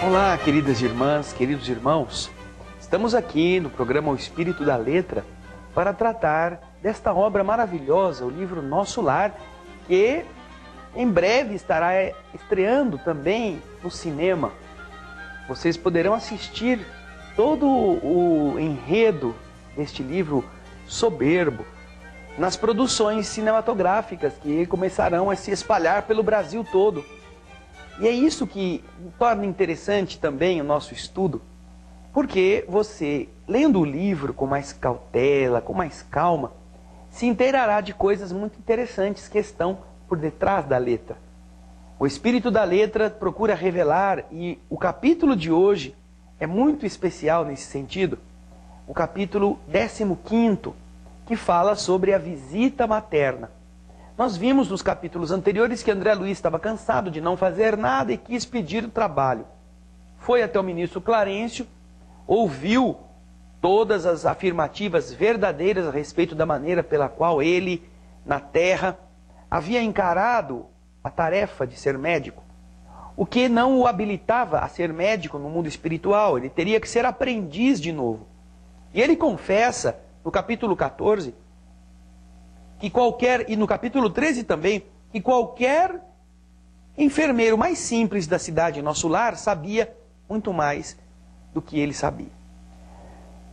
Olá, queridas irmãs, queridos irmãos. Estamos aqui no programa O Espírito da Letra para tratar desta obra maravilhosa, o livro Nosso Lar, que em breve estará estreando também no cinema. Vocês poderão assistir todo o enredo deste livro soberbo nas produções cinematográficas que começarão a se espalhar pelo Brasil todo. E é isso que torna interessante também o nosso estudo, porque você, lendo o livro com mais cautela, com mais calma, se inteirará de coisas muito interessantes que estão por detrás da letra. O Espírito da Letra procura revelar, e o capítulo de hoje é muito especial nesse sentido, o capítulo 15º, que fala sobre a visita materna. Nós vimos nos capítulos anteriores que André Luiz estava cansado de não fazer nada e quis pedir o trabalho. Foi até o ministro Clarencio, ouviu todas as afirmativas verdadeiras a respeito da maneira pela qual ele, na terra, havia encarado a tarefa de ser médico, o que não o habilitava a ser médico no mundo espiritual. Ele teria que ser aprendiz de novo. E ele confessa, no capítulo 14, que qualquer, e no capítulo 13 também, que qualquer enfermeiro mais simples da cidade Nosso Lar sabia muito mais do que ele sabia.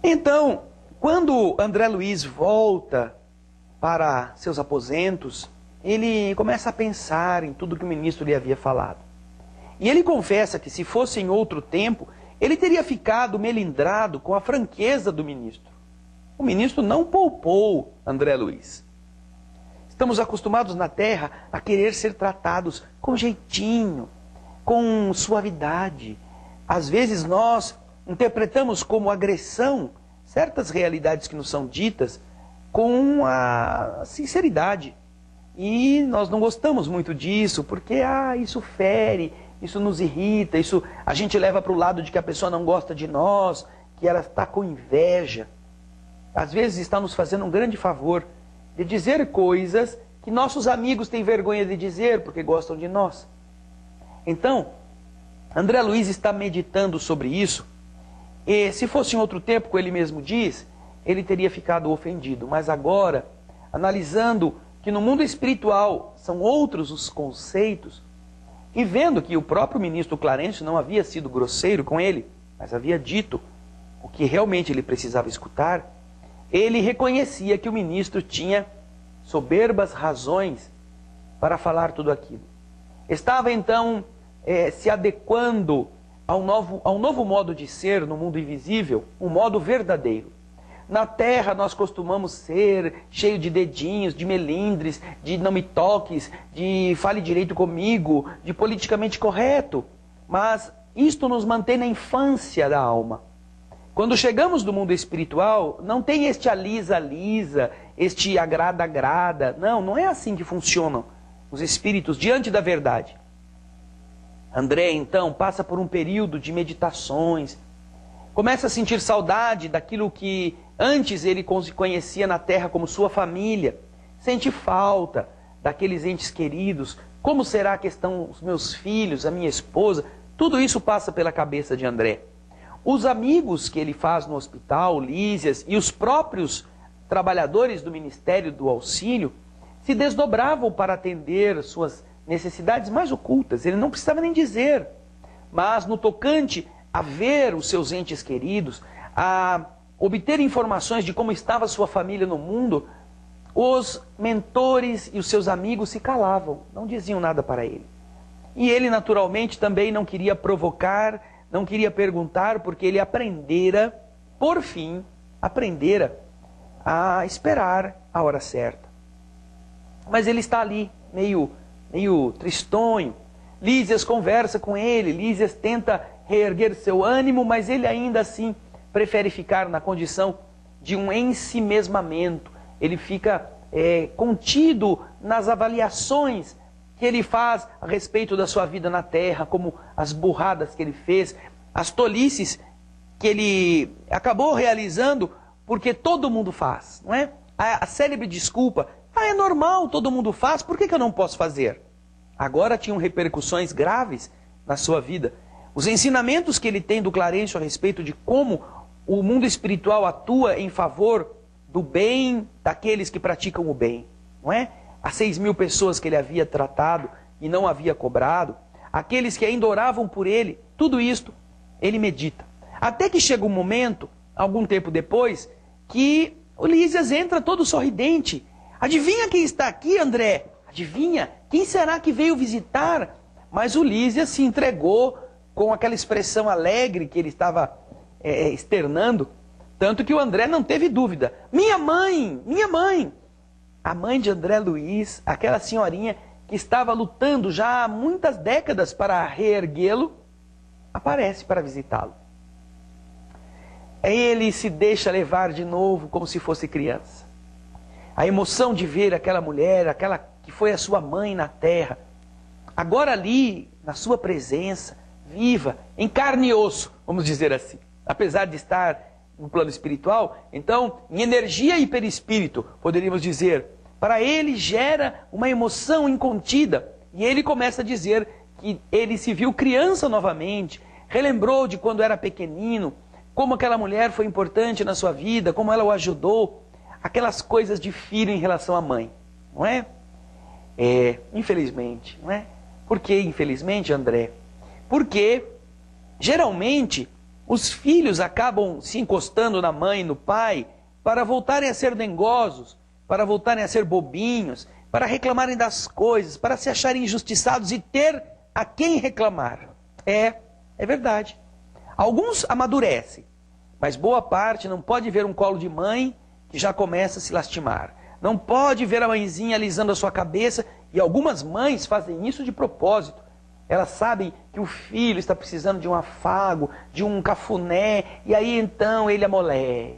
Então, quando André Luiz volta para seus aposentos, ele começa a pensar em tudo que o ministro lhe havia falado. E ele confessa que, se fosse em outro tempo, ele teria ficado melindrado com a franqueza do ministro. O ministro não poupou André Luiz. Estamos acostumados na terra a querer ser tratados com jeitinho, com suavidade. Às vezes nós interpretamos como agressão certas realidades que nos são ditas com a sinceridade. E nós não gostamos muito disso, porque isso fere, isso nos irrita, isso a gente leva para o lado de que a pessoa não gosta de nós, que ela está com inveja. Às vezes está nos fazendo um grande favor de dizer coisas que nossos amigos têm vergonha de dizer porque gostam de nós. Então, André Luiz está meditando sobre isso, e se fosse em outro tempo, como ele mesmo diz, ele teria ficado ofendido. Mas agora, analisando que no mundo espiritual são outros os conceitos, e vendo que o próprio ministro Clarencio não havia sido grosseiro com ele, mas havia dito o que realmente ele precisava escutar, ele reconhecia que o ministro tinha soberbas razões para falar tudo aquilo. Estava então se adequando ao novo modo de ser no mundo invisível, um modo verdadeiro. Na terra nós costumamos ser cheio de dedinhos, de melindres, de não me toques, de fale direito comigo, de politicamente correto. Mas isto nos mantém na infância da alma. Quando chegamos no mundo espiritual, não tem este alisa-alisa, este agrada-agrada. Não é assim que funcionam os espíritos diante da verdade. André, então, passa por um período de meditações, começa a sentir saudade daquilo que antes ele conhecia na terra como sua família, sente falta daqueles entes queridos, como será que estão os meus filhos, a minha esposa, tudo isso passa pela cabeça de André. Os amigos que ele faz no hospital, Lísias, e os próprios trabalhadores do Ministério do Auxílio se desdobravam para atender suas necessidades mais ocultas. Ele não precisava nem dizer. Mas no tocante a ver os seus entes queridos, a obter informações de como estava a sua família no mundo, os mentores e os seus amigos se calavam, não diziam nada para ele. E ele naturalmente também não queria provocar, não queria perguntar, porque ele aprendera, por fim, a esperar a hora certa. Mas ele está ali, meio tristonho. Lísias conversa com ele, Lísias tenta reerguer seu ânimo, mas ele ainda assim prefere ficar na condição de um ensimesmamento. Ele fica contido nas avaliações que ele faz a respeito da sua vida na terra, como as burradas que ele fez, as tolices que ele acabou realizando porque todo mundo faz, não é? A célebre desculpa, é normal, todo mundo faz, por que eu não posso fazer? Agora tinham repercussões graves na sua vida, Os ensinamentos que ele tem do Clarencio a respeito de como o mundo espiritual atua em favor do bem daqueles que praticam o bem, não é? As 6.000 pessoas que ele havia tratado e não havia cobrado, aqueles que ainda oravam por ele, tudo isto ele medita. Até que chega um momento, algum tempo depois, que o Lísias entra todo sorridente. Adivinha quem está aqui, André? Adivinha? Quem será que veio visitar? Mas o Lísias se entregou com aquela expressão alegre que ele estava externando, tanto que o André não teve dúvida. Minha mãe! Minha mãe! A mãe de André Luiz, aquela senhorinha que estava lutando já há muitas décadas para reerguê-lo, aparece para visitá-lo. Ele se deixa levar de novo como se fosse criança. A emoção de ver aquela mulher, aquela que foi a sua mãe na terra, agora ali, na sua presença, viva, em carne e osso, vamos dizer assim. Apesar de estar no plano espiritual, então, em energia e perispírito, poderíamos dizer, para ele gera uma emoção incontida. E ele começa a dizer que ele se viu criança novamente, relembrou de quando era pequenino, como aquela mulher foi importante na sua vida, como ela o ajudou, aquelas coisas de filho em relação à mãe, não é? Infelizmente, não é? Por que infelizmente, André? Porque, geralmente, os filhos acabam se encostando na mãe e no pai para voltarem a ser dengosos, para voltarem a ser bobinhos, para reclamarem das coisas, para se acharem injustiçados e ter a quem reclamar. É verdade. Alguns amadurecem, mas boa parte não pode ver um colo de mãe que já começa a se lastimar. Não pode ver a mãezinha alisando a sua cabeça, e algumas mães fazem isso de propósito. Elas sabem que o filho está precisando de um afago, de um cafuné, e aí então ele amolece.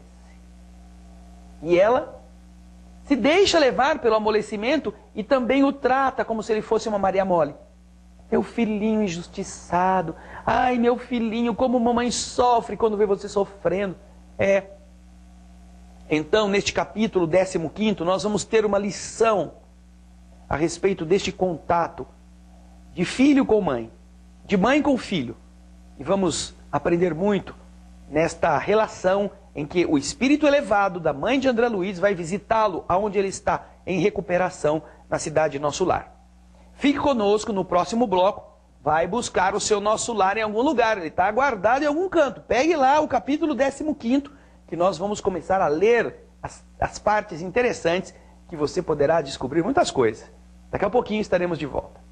E ela se deixa levar pelo amolecimento e também o trata como se ele fosse uma Maria Mole. Meu filhinho injustiçado, ai meu filhinho, como mamãe sofre quando vê você sofrendo. Então, neste capítulo 15, nós vamos ter uma lição a respeito deste contato de filho com mãe, de mãe com filho. E vamos aprender muito nesta relação em que o espírito elevado da mãe de André Luiz vai visitá-lo aonde ele está, em recuperação na cidade Nosso Lar. Fique conosco no próximo bloco, vai buscar o seu Nosso Lar em algum lugar, ele está guardado em algum canto. Pegue lá o capítulo 15, que nós vamos começar a ler as partes interessantes que você poderá descobrir muitas coisas. Daqui a pouquinho estaremos de volta.